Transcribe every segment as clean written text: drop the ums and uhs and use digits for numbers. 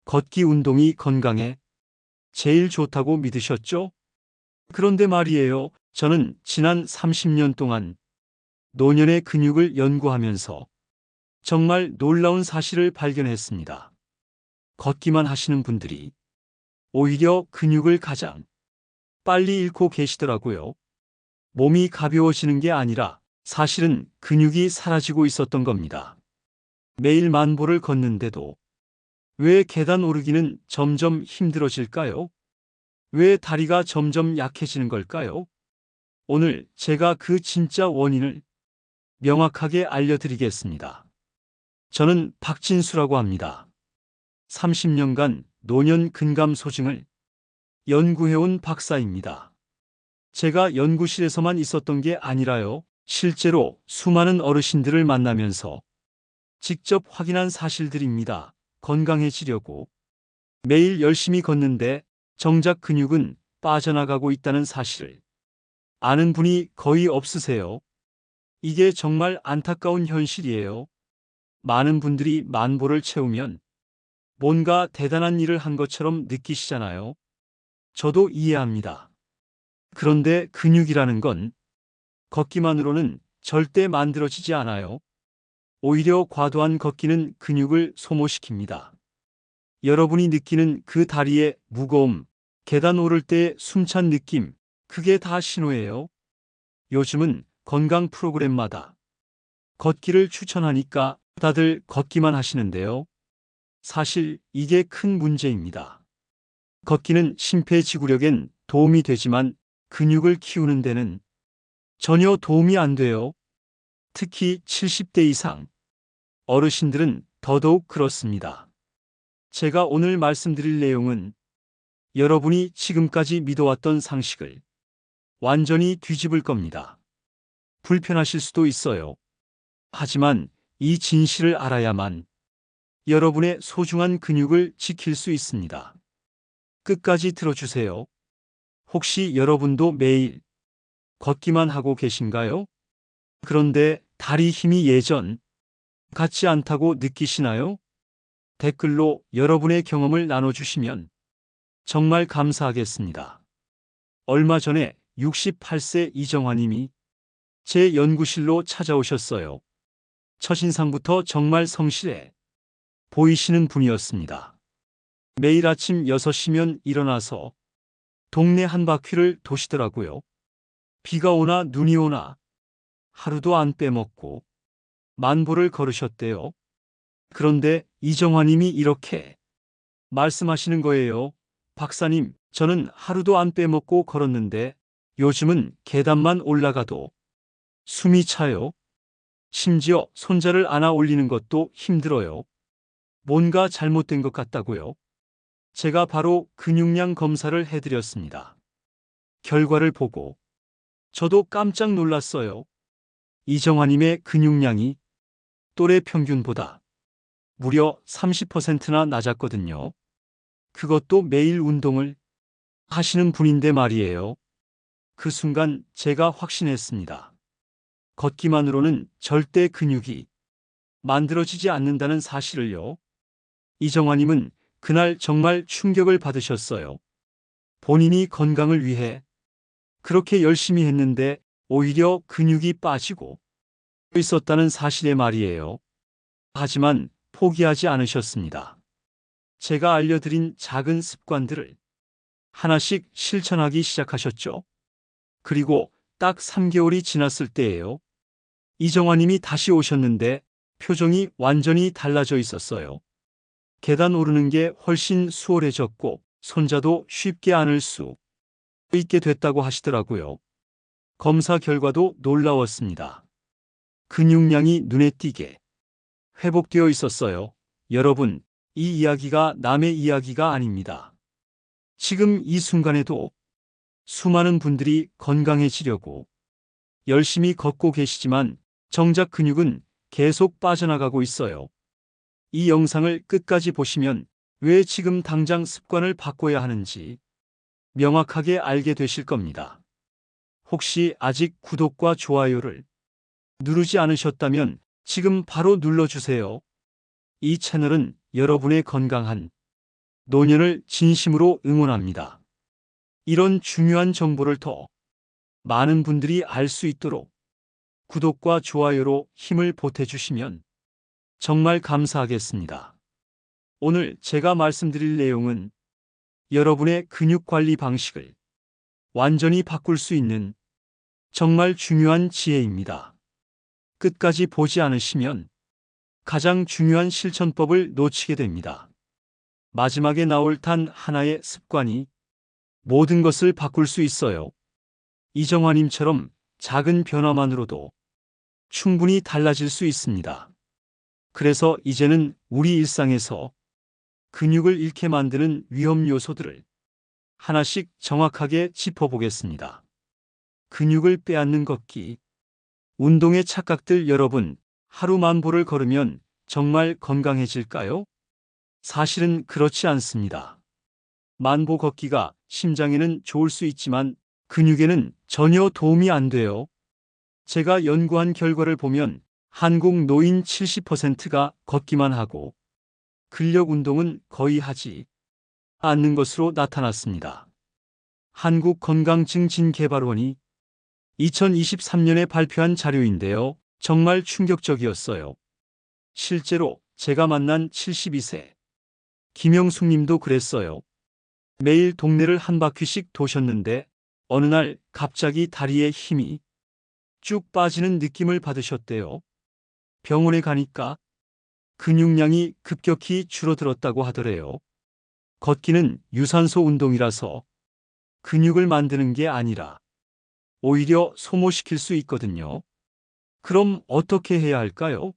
걷기 운동이 건강에 제일 좋다고 믿으셨죠? 그런데 말이에요. 저는 지난 30년 동안 노년의 근육을 연구하면서 정말 놀라운 사실을 발견했습니다. 걷기만 하시는 분들이 오히려 근육을 가장 빨리 잃고 계시더라고요. 몸이 가벼워지는 게 아니라 사실은 근육이 사라지고 있었던 겁니다. 매일 만보를 걷는데도 왜 계단 오르기는 점점 힘들어질까요? 왜 다리가 점점 약해지는 걸까요? 오늘 제가 그 진짜 원인을 명확하게 알려드리겠습니다. 저는 박진수라고 합니다. 30년간 노년 근감 소증을 연구해온 박사입니다. 제가 연구실에서만 있었던 게 아니라요. 실제로 수많은 어르신들을 만나면서 직접 확인한 사실들입니다. 건강해지려고 매일 열심히 걷는데 정작 근육은 빠져나가고 있다는 사실을 아는 분이 거의 없으세요. 이게 정말 안타까운 현실이에요. 많은 분들이 만보를 채우면 뭔가 대단한 일을 한 것처럼 느끼시잖아요. 저도 이해합니다. 그런데 근육이라는 건 걷기만으로는 절대 만들어지지 않아요. 오히려 과도한 걷기는 근육을 소모시킵니다. 여러분이 느끼는 그 다리의 무거움, 계단 오를 때 숨찬 느낌, 그게 다 신호예요. 요즘은 건강 프로그램마다 걷기를 추천하니까 다들 걷기만 하시는데요. 사실 이게 큰 문제입니다. 걷기는 심폐지구력엔 도움이 되지만 근육을 키우는 데는 전혀 도움이 안 돼요. 특히 70대 이상 어르신들은 더더욱 그렇습니다. 제가 오늘 말씀드릴 내용은 여러분이 지금까지 믿어왔던 상식을 완전히 뒤집을 겁니다. 불편하실 수도 있어요. 하지만 이 진실을 알아야만 여러분의 소중한 근육을 지킬 수 있습니다. 끝까지 들어주세요. 혹시 여러분도 매일 걷기만 하고 계신가요? 그런데 다리 힘이 예전 같지 않다고 느끼시나요? 댓글로 여러분의 경험을 나눠주시면 정말 감사하겠습니다. 얼마 전에 68세 이정화님이 제 연구실로 찾아오셨어요. 첫인상부터 정말 성실해 보이시는 분이었습니다. 매일 아침 6시면 일어나서 동네 한 바퀴를 도시더라고요. 비가 오나 눈이 오나 하루도 안 빼먹고 만보를 걸으셨대요. 그런데 이정화님이 이렇게 말씀하시는 거예요. 박사님, 저는 하루도 안 빼먹고 걸었는데 요즘은 계단만 올라가도 숨이 차요. 심지어 손자를 안아 올리는 것도 힘들어요. 뭔가 잘못된 것 같다고요. 제가 바로 근육량 검사를 해드렸습니다. 결과를 보고 저도 깜짝 놀랐어요. 이정화님의 근육량이 또래 평균보다 무려 30%나 낮았거든요. 그것도 매일 운동을 하시는 분인데 말이에요. 그 순간 제가 확신했습니다. 걷기만으로는 절대 근육이 만들어지지 않는다는 사실을요. 이정화님은 그날 정말 충격을 받으셨어요. 본인이 건강을 위해 그렇게 열심히 했는데 오히려 근육이 빠지고 있었다는 사실에 말이에요. 하지만 포기하지 않으셨습니다. 제가 알려드린 작은 습관들을 하나씩 실천하기 시작하셨죠. 그리고 딱 3개월이 지났을 때예요. 이정화님이 다시 오셨는데 표정이 완전히 달라져 있었어요. 계단 오르는 게 훨씬 수월해졌고 손자도 쉽게 안을 수 있게 됐다고 하시더라고요. 검사 결과도 놀라웠습니다. 근육량이 눈에 띄게 회복되어 있었어요. 여러분, 이 이야기가 남의 이야기가 아닙니다. 지금 이 순간에도 수많은 분들이 건강해지려고 열심히 걷고 계시지만 정작 근육은 계속 빠져나가고 있어요. 이 영상을 끝까지 보시면 왜 지금 당장 습관을 바꿔야 하는지 명확하게 알게 되실 겁니다. 혹시 아직 구독과 좋아요를 누르지 않으셨다면 지금 바로 눌러주세요. 이 채널은 여러분의 건강한 노년을 진심으로 응원합니다. 이런 중요한 정보를 더 많은 분들이 알 수 있도록 구독과 좋아요로 힘을 보태주시면 정말 감사하겠습니다. 오늘 제가 말씀드릴 내용은 여러분의 근육 관리 방식을 완전히 바꿀 수 있는 정말 중요한 지혜입니다. 끝까지 보지 않으시면 가장 중요한 실천법을 놓치게 됩니다. 마지막에 나올 단 하나의 습관이 모든 것을 바꿀 수 있어요. 이정화님처럼 작은 변화만으로도 충분히 달라질 수 있습니다. 그래서 이제는 우리 일상에서 근육을 잃게 만드는 위험 요소들을 하나씩 정확하게 짚어보겠습니다. 근육을 빼앗는 걷기. 운동의 착각들. 여러분, 하루 만보를 걸으면 정말 건강해질까요? 사실은 그렇지 않습니다. 만보 걷기가 심장에는 좋을 수 있지만 근육에는 전혀 도움이 안 돼요. 제가 연구한 결과를 보면 한국 노인 70%가 걷기만 하고 근력 운동은 거의 하지 않는 것으로 나타났습니다. 한국건강증진개발원이 2023년에 발표한 자료인데요. 정말 충격적이었어요. 실제로 제가 만난 72세 김영숙 님도 그랬어요. 매일 동네를 한 바퀴씩 도셨는데 어느 날 갑자기 다리에 힘이 쭉 빠지는 느낌을 받으셨대요. 병원에 가니까 근육량이 급격히 줄어들었다고 하더래요. 걷기는 유산소 운동이라서 근육을 만드는 게 아니라 오히려 소모시킬 수 있거든요. 그럼 어떻게 해야 할까요?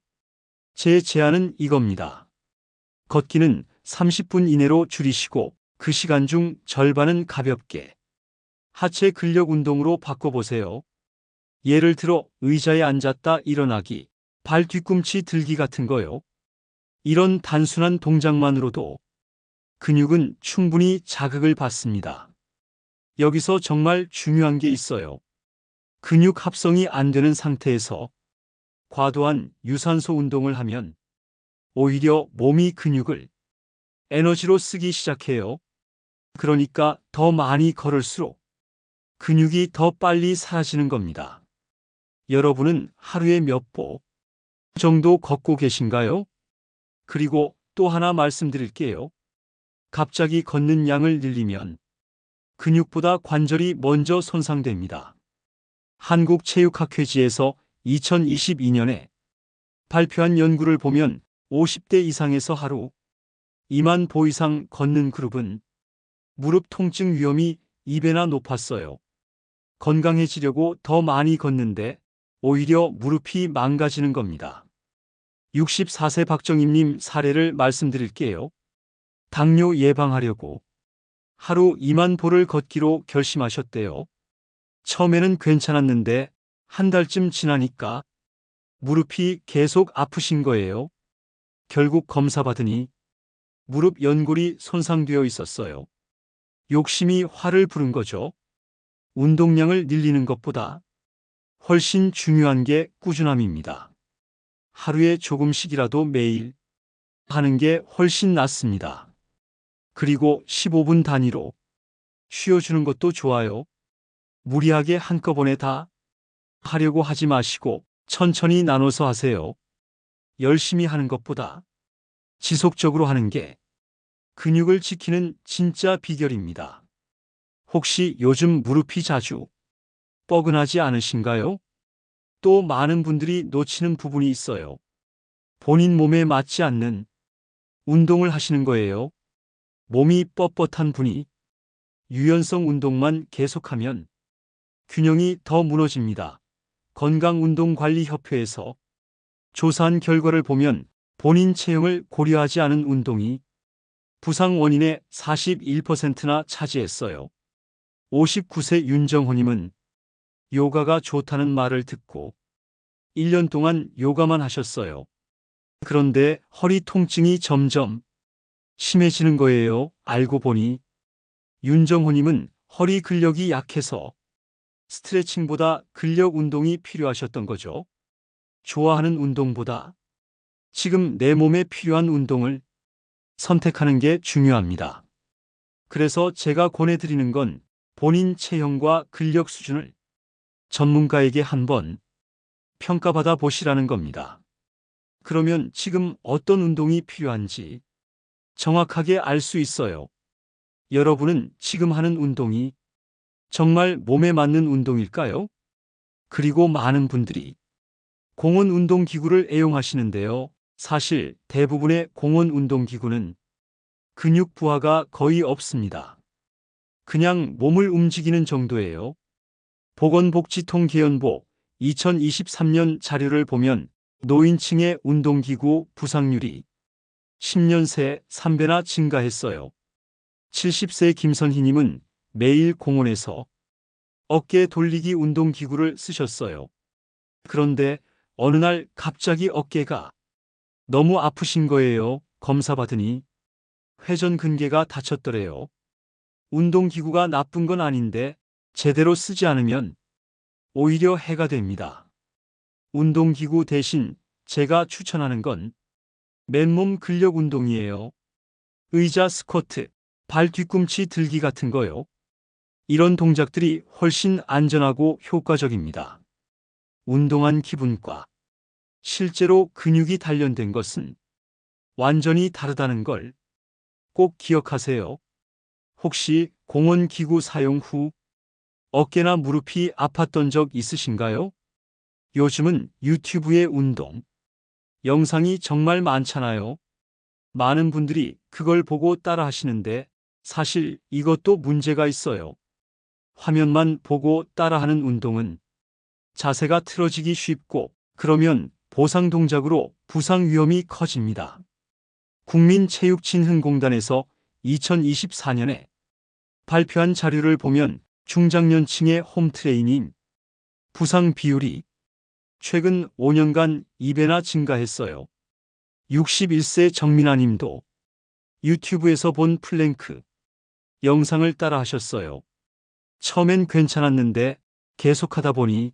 제 제안은 이겁니다. 걷기는 30분 이내로 줄이시고 그 시간 중 절반은 가볍게 하체 근력 운동으로 바꿔보세요. 예를 들어 의자에 앉았다 일어나기, 발 뒤꿈치 들기 같은 거요. 이런 단순한 동작만으로도 근육은 충분히 자극을 받습니다. 여기서 정말 중요한 게 있어요. 근육 합성이 안 되는 상태에서 과도한 유산소 운동을 하면 오히려 몸이 근육을 에너지로 쓰기 시작해요. 그러니까 더 많이 걸을수록 근육이 더 빨리 사라지는 겁니다. 여러분은 하루에 몇 보 정도 걷고 계신가요? 그리고 또 하나 말씀드릴게요. 갑자기 걷는 양을 늘리면 근육보다 관절이 먼저 손상됩니다. 한국체육학회지에서 2022년에 발표한 연구를 보면 50대 이상에서 하루 2만 보 이상 걷는 그룹은 무릎 통증 위험이 2배나 높았어요. 건강해지려고 더 많이 걷는데 오히려 무릎이 망가지는 겁니다. 64세 박정임님 사례를 말씀드릴게요. 당뇨 예방하려고 하루 2만 보를 걷기로 결심하셨대요. 처음에는 괜찮았는데 한 달쯤 지나니까 무릎이 계속 아프신 거예요. 결국 검사 받으니 무릎 연골이 손상되어 있었어요. 욕심이 화를 부른 거죠. 운동량을 늘리는 것보다 훨씬 중요한 게 꾸준함입니다. 하루에 조금씩이라도 매일 하는 게 훨씬 낫습니다. 그리고 15분 단위로 쉬어주는 것도 좋아요. 무리하게 한꺼번에 다 하려고 하지 마시고 천천히 나눠서 하세요. 열심히 하는 것보다 지속적으로 하는 게 근육을 지키는 진짜 비결입니다. 혹시 요즘 무릎이 자주 뻐근하지 않으신가요? 또 많은 분들이 놓치는 부분이 있어요. 본인 몸에 맞지 않는 운동을 하시는 거예요. 몸이 뻣뻣한 분이 유연성 운동만 계속하면 균형이 더 무너집니다. 건강운동관리협회에서 조사한 결과를 보면 본인 체형을 고려하지 않은 운동이 부상 원인의 41%나 차지했어요. 59세 윤정호님은 요가가 좋다는 말을 듣고 1년 동안 요가만 하셨어요. 그런데 허리 통증이 점점 심해지는 거예요. 알고 보니 윤정호님은 허리 근력이 약해서 스트레칭보다 근력 운동이 필요하셨던 거죠. 좋아하는 운동보다 지금 내 몸에 필요한 운동을 선택하는 게 중요합니다. 그래서 제가 권해드리는 건 본인 체형과 근력 수준을 전문가에게 한번 평가받아 보시라는 겁니다. 그러면 지금 어떤 운동이 필요한지 정확하게 알 수 있어요. 여러분은 지금 하는 운동이 정말 몸에 맞는 운동일까요? 그리고 많은 분들이 공원 운동기구를 애용하시는데요. 사실 대부분의 공원 운동기구는 근육 부하가 거의 없습니다. 그냥 몸을 움직이는 정도예요. 보건복지통계연보 2023년 자료를 보면 노인층의 운동기구 부상률이 10년 새 3배나 증가했어요. 70세 김선희님은 매일 공원에서 어깨 돌리기 운동기구를 쓰셨어요. 그런데 어느 날 갑자기 어깨가 너무 아프신 거예요. 검사 받으니 회전근개가 다쳤더래요. 운동기구가 나쁜 건 아닌데 제대로 쓰지 않으면 오히려 해가 됩니다. 운동기구 대신 제가 추천하는 건 맨몸 근력 운동이에요. 의자 스쿼트, 발 뒤꿈치 들기 같은 거요. 이런 동작들이 훨씬 안전하고 효과적입니다. 운동한 기분과 실제로 근육이 단련된 것은 완전히 다르다는 걸 꼭 기억하세요. 혹시 공원 기구 사용 후 어깨나 무릎이 아팠던 적 있으신가요? 요즘은 유튜브에 운동 영상이 정말 많잖아요. 많은 분들이 그걸 보고 따라 하시는데 사실 이것도 문제가 있어요. 화면만 보고 따라하는 운동은 자세가 틀어지기 쉽고 그러면 보상 동작으로 부상 위험이 커집니다. 국민체육진흥공단에서 2024년에 발표한 자료를 보면 중장년층의 홈트레이닝 부상 비율이 최근 5년간 2배나 증가했어요. 61세 정민아님도 유튜브에서 본 플랭크 영상을 따라 하셨어요. 처음엔 괜찮았는데 계속하다 보니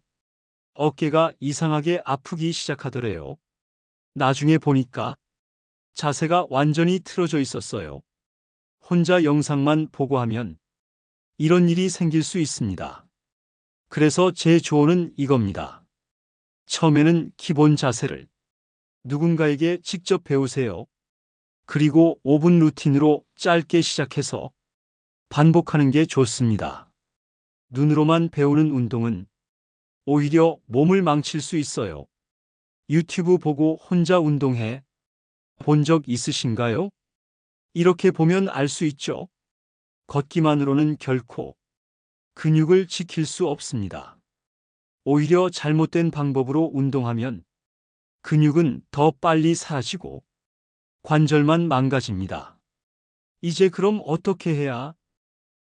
어깨가 이상하게 아프기 시작하더래요. 나중에 보니까 자세가 완전히 틀어져 있었어요. 혼자 영상만 보고 하면 이런 일이 생길 수 있습니다. 그래서 제 조언은 이겁니다. 처음에는 기본 자세를 누군가에게 직접 배우세요. 그리고 5분 루틴으로 짧게 시작해서 반복하는 게 좋습니다. 눈으로만 배우는 운동은 오히려 몸을 망칠 수 있어요. 유튜브 보고 혼자 운동해 본 적 있으신가요? 이렇게 보면 알 수 있죠. 걷기만으로는 결코 근육을 지킬 수 없습니다. 오히려 잘못된 방법으로 운동하면 근육은 더 빨리 사라지고 관절만 망가집니다. 이제 그럼 어떻게 해야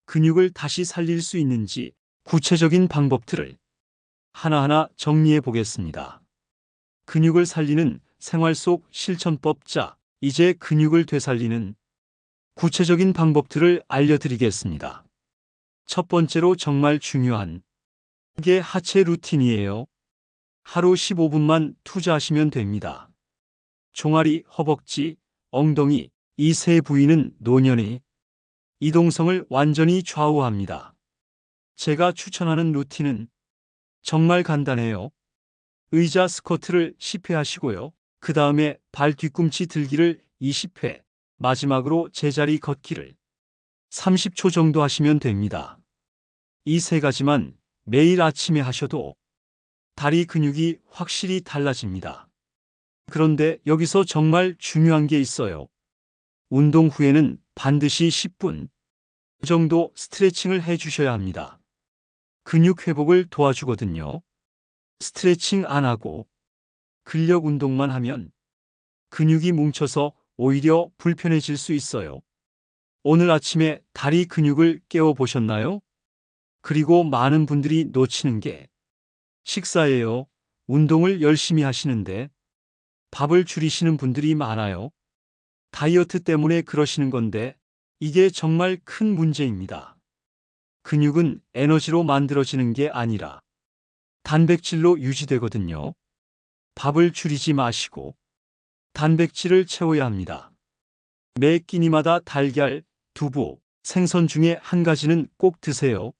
근육을 다시 살릴 수 있는지 구체적인 방법들을 하나하나 정리해 보겠습니다. 근육을 살리는 생활 속 실천법. 자, 이제 근육을 되살리는 구체적인 방법들을 알려드리겠습니다. 첫 번째로 정말 중요한 게 하체 루틴이에요. 하루 15분만 투자하시면 됩니다. 종아리, 허벅지, 엉덩이 이 세 부위는 노년의 이동성을 완전히 좌우합니다. 제가 추천하는 루틴은 정말 간단해요. 의자 스쿼트를 10회 하시고요. 그 다음에 발 뒤꿈치 들기를 20회, 마지막으로 제자리 걷기를 30초 정도 하시면 됩니다. 이 세 가지만 매일 아침에 하셔도 다리 근육이 확실히 달라집니다. 그런데 여기서 정말 중요한 게 있어요. 운동 후에는 반드시 10분 정도 스트레칭을 해 주셔야 합니다. 근육 회복을 도와주거든요. 스트레칭 안 하고 근력 운동만 하면 근육이 뭉쳐서 오히려 불편해질 수 있어요. 오늘 아침에 다리 근육을 깨워 보셨나요? 그리고 많은 분들이 놓치는 게 식사예요. 운동을 열심히 하시는데 밥을 줄이시는 분들이 많아요. 다이어트 때문에 그러시는 건데 이게 정말 큰 문제입니다. 근육은 에너지로 만들어지는 게 아니라 단백질로 유지되거든요. 밥을 줄이지 마시고 단백질을 채워야 합니다. 매 끼니마다 달걀, 두부, 생선 중에 한 가지는 꼭 드세요.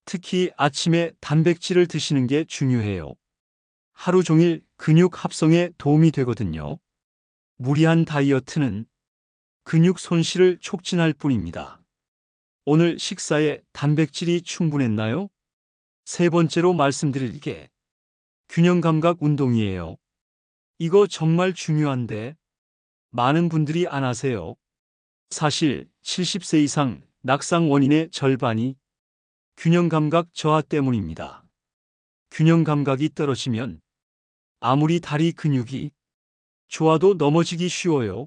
특히 아침에 단백질을 드시는 게 중요해요. 하루 종일 근육 합성에 도움이 되거든요. 무리한 다이어트는 근육 손실을 촉진할 뿐입니다. 오늘 식사에 단백질이 충분했나요? 세 번째로 말씀드릴 게 균형 감각 운동이에요. 이거 정말 중요한데 많은 분들이 안 하세요. 사실 70세 이상 낙상 원인의 절반이 균형 감각 저하 때문입니다. 균형 감각이 떨어지면 아무리 다리 근육이 좋아도 넘어지기 쉬워요.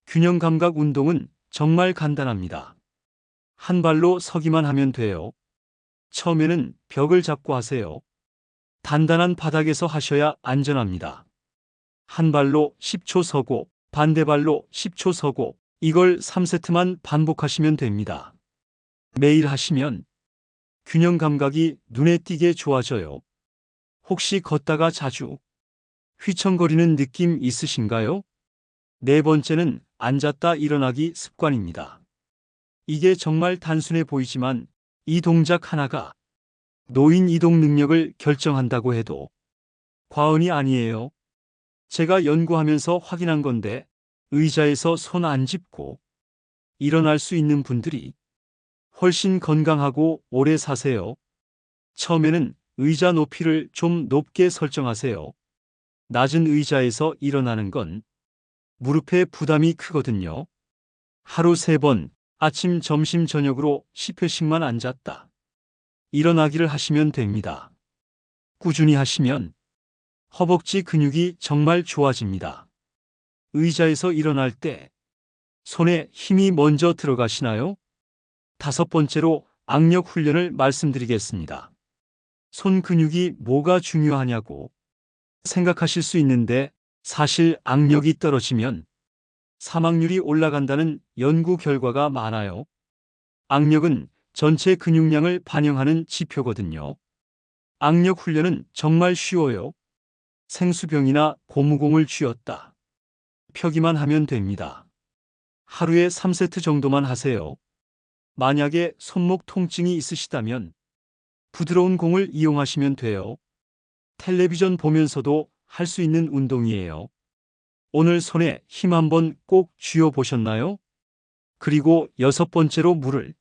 균형 감각 운동은 정말 간단합니다. 한 발로 서기만 하면 돼요. 처음에는 벽을 잡고 하세요. 단단한 바닥에서 하셔야 안전합니다. 한 발로 10초 서고 반대발로 10초 서고 이걸 3세트만 반복하시면 됩니다. 매일 하시면 균형 감각이 눈에 띄게 좋아져요. 혹시 걷다가 자주 휘청거리는 느낌 있으신가요? 네 번째는 앉았다 일어나기 습관입니다. 이게 정말 단순해 보이지만 이 동작 하나가 노인 이동 능력을 결정한다고 해도 과언이 아니에요. 제가 연구하면서 확인한 건데 의자에서 손 안 짚고 일어날 수 있는 분들이 훨씬 건강하고 오래 사세요. 처음에는 의자 높이를 좀 높게 설정하세요. 낮은 의자에서 일어나는 건 무릎에 부담이 크거든요. 하루 3번, 아침, 점심, 저녁으로 10회씩만 앉았다 일어나기를 하시면 됩니다. 꾸준히 하시면 허벅지 근육이 정말 좋아집니다. 의자에서 일어날 때 손에 힘이 먼저 들어가시나요? 5번째로 악력 훈련을 말씀드리겠습니다. 손 근육이 뭐가 중요하냐고 생각하실 수 있는데 사실 악력이 떨어지면 사망률이 올라간다는 연구 결과가 많아요. 악력은 전체 근육량을 반영하는 지표거든요. 악력 훈련은 정말 쉬워요. 생수병이나 고무공을 쥐었다 펴기만 하면 됩니다. 하루에 3세트 정도만 하세요. 만약에 손목 통증이 있으시다면 부드러운 공을 이용하시면 돼요. 텔레비전 보면서도 할 수 있는 운동이에요. 오늘 손에 힘 한번 꼭 쥐어 보셨나요? 그리고 6번째로 물을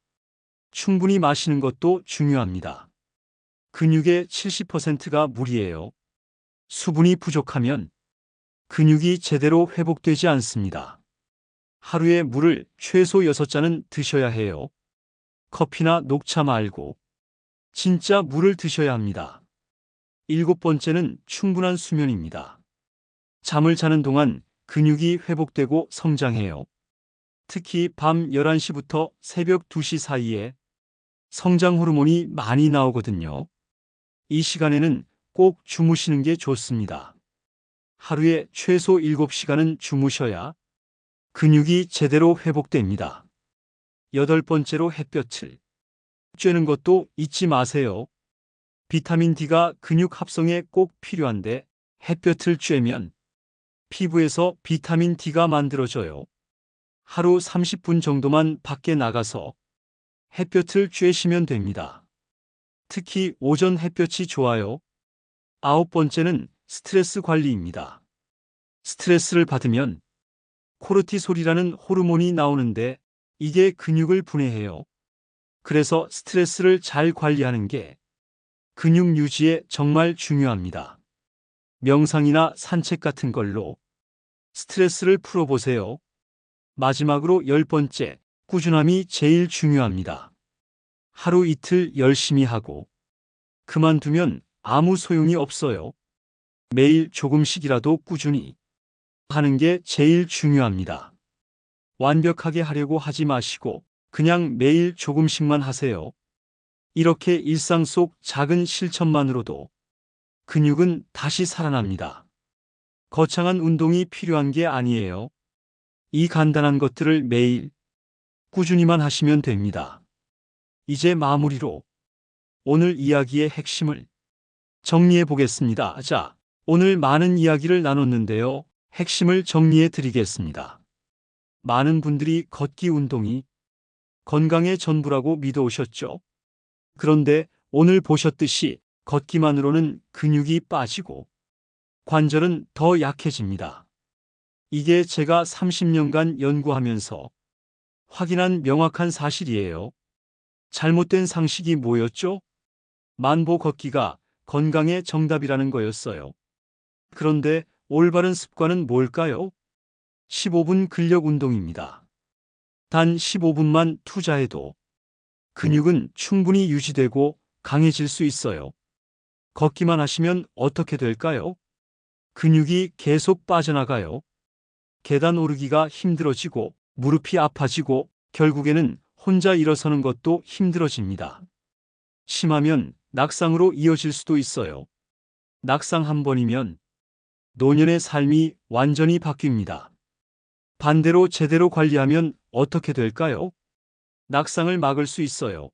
충분히 마시는 것도 중요합니다. 근육의 70%가 물이에요. 수분이 부족하면 근육이 제대로 회복되지 않습니다. 하루에 물을 최소 6잔은 드셔야 해요. 커피나 녹차 말고 진짜 물을 드셔야 합니다. 7번째는 충분한 수면입니다. 잠을 자는 동안 근육이 회복되고 성장해요. 특히 밤 11시부터 새벽 2시 사이에 성장 호르몬이 많이 나오거든요. 이 시간에는 꼭 주무시는 게 좋습니다. 하루에 최소 7시간은 주무셔야 근육이 제대로 회복됩니다. 8번째로 햇볕을 쬐는 것도 잊지 마세요. 비타민 D가 근육 합성에 꼭 필요한데 햇볕을 쬐면 피부에서 비타민 D가 만들어져요. 하루 30분 정도만 밖에 나가서 햇볕을 쬐시면 됩니다. 특히 오전 햇볕이 좋아요. 9번째는 스트레스 관리입니다. 스트레스를 받으면 코르티솔이라는 호르몬이 나오는데 이게 근육을 분해해요. 그래서 스트레스를 잘 관리하는 게 근육 유지에 정말 중요합니다. 명상이나 산책 같은 걸로 스트레스를 풀어보세요. 마지막으로 10번째, 꾸준함이 제일 중요합니다. 하루 이틀 열심히 하고 그만두면 아무 소용이 없어요. 매일 조금씩이라도 꾸준히 하는 게 제일 중요합니다. 완벽하게 하려고 하지 마시고 그냥 매일 조금씩만 하세요. 이렇게 일상 속 작은 실천만으로도 근육은 다시 살아납니다. 거창한 운동이 필요한 게 아니에요. 이 간단한 것들을 매일 꾸준히만 하시면 됩니다. 이제 마무리로 오늘 이야기의 핵심을 정리해 보겠습니다. 자, 오늘 많은 이야기를 나눴는데요. 핵심을 정리해 드리겠습니다. 많은 분들이 걷기 운동이 건강의 전부라고 믿어오셨죠? 그런데 오늘 보셨듯이 걷기만으로는 근육이 빠지고 관절은 더 약해집니다. 이게 제가 30년간 연구하면서 확인한 명확한 사실이에요. 잘못된 상식이 뭐였죠? 만보 걷기가 건강의 정답이라는 거였어요. 그런데 올바른 습관은 뭘까요? 15분 근력 운동입니다. 단 15분만 투자해도 근육은 충분히 유지되고 강해질 수 있어요. 걷기만 하시면 어떻게 될까요? 근육이 계속 빠져나가요. 계단 오르기가 힘들어지고 무릎이 아파지고 결국에는 혼자 일어서는 것도 힘들어집니다. 심하면 낙상으로 이어질 수도 있어요. 낙상 한 번이면 노년의 삶이 완전히 바뀝니다. 반대로 제대로 관리하면 어떻게 될까요? 낙상을 막을 수 있어요.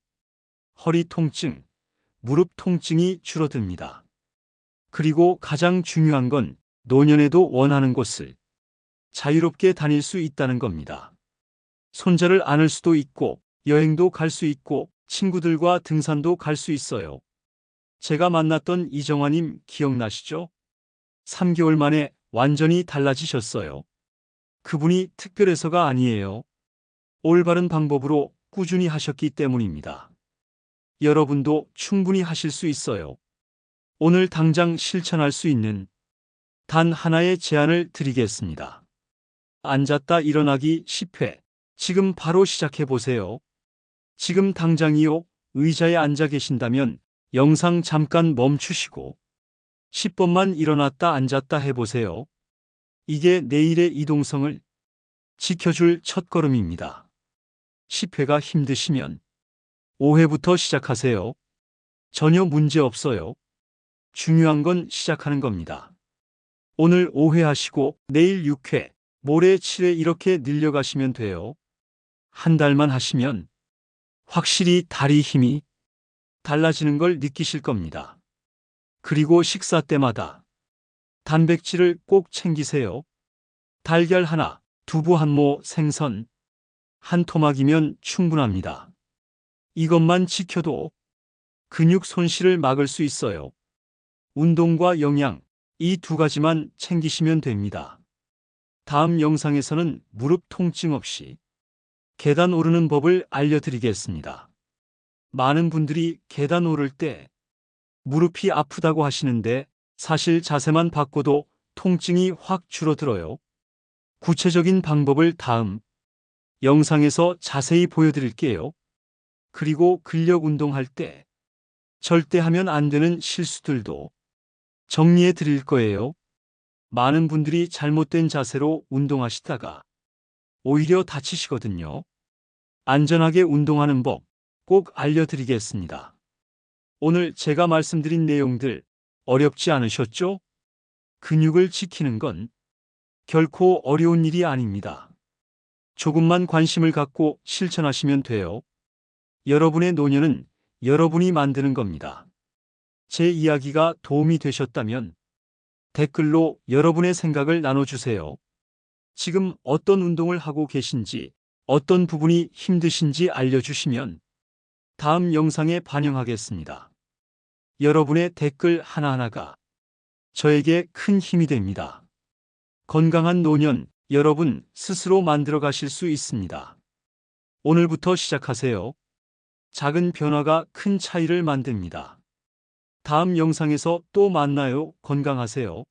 허리 통증, 무릎 통증이 줄어듭니다. 그리고 가장 중요한 건 노년에도 원하는 곳을 자유롭게 다닐 수 있다는 겁니다. 손자를 안을 수도 있고 여행도 갈 수 있고 친구들과 등산도 갈 수 있어요. 제가 만났던 이정화님 기억나시죠? 3개월 만에 완전히 달라지셨어요. 그분이 특별해서가 아니에요. 올바른 방법으로 꾸준히 하셨기 때문입니다. 여러분도 충분히 하실 수 있어요. 오늘 당장 실천할 수 있는 단 하나의 제안을 드리겠습니다. 앉았다 일어나기 10회. 지금 바로 시작해 보세요. 지금 당장이요. 의자에 앉아 계신다면 영상 잠깐 멈추시고 10번만 일어났다 앉았다 해보세요. 이게 내일의 이동성을 지켜줄 첫걸음입니다. 10회가 힘드시면 5회부터 시작하세요. 전혀 문제 없어요. 중요한 건 시작하는 겁니다. 오늘 5회 하시고 내일 6회, 모레 7회 이렇게 늘려가시면 돼요. 한 달만 하시면 확실히 다리 힘이 달라지는 걸 느끼실 겁니다. 그리고 식사 때마다 단백질을 꼭 챙기세요. 달걀 하나, 두부 한 모, 생선 한 토막이면 충분합니다. 이것만 지켜도 근육 손실을 막을 수 있어요. 운동과 영양, 이 두 가지만 챙기시면 됩니다. 다음 영상에서는 무릎 통증 없이 계단 오르는 법을 알려드리겠습니다. 많은 분들이 계단 오를 때 무릎이 아프다고 하시는데 사실 자세만 바꿔도 통증이 확 줄어들어요. 구체적인 방법을 다음 영상에서 자세히 보여드릴게요. 그리고 근력 운동할 때 절대 하면 안 되는 실수들도 정리해 드릴 거예요. 많은 분들이 잘못된 자세로 운동하시다가 오히려 다치시거든요. 안전하게 운동하는 법 꼭 알려드리겠습니다. 오늘 제가 말씀드린 내용들 어렵지 않으셨죠? 근육을 지키는 건 결코 어려운 일이 아닙니다. 조금만 관심을 갖고 실천하시면 돼요. 여러분의 노년은 여러분이 만드는 겁니다. 제 이야기가 도움이 되셨다면 댓글로 여러분의 생각을 나눠주세요. 지금 어떤 운동을 하고 계신지, 어떤 부분이 힘드신지 알려주시면 다음 영상에 반영하겠습니다. 여러분의 댓글 하나하나가 저에게 큰 힘이 됩니다. 건강한 노년, 여러분 스스로 만들어 가실 수 있습니다. 오늘부터 시작하세요. 작은 변화가 큰 차이를 만듭니다. 다음 영상에서 또 만나요. 건강하세요.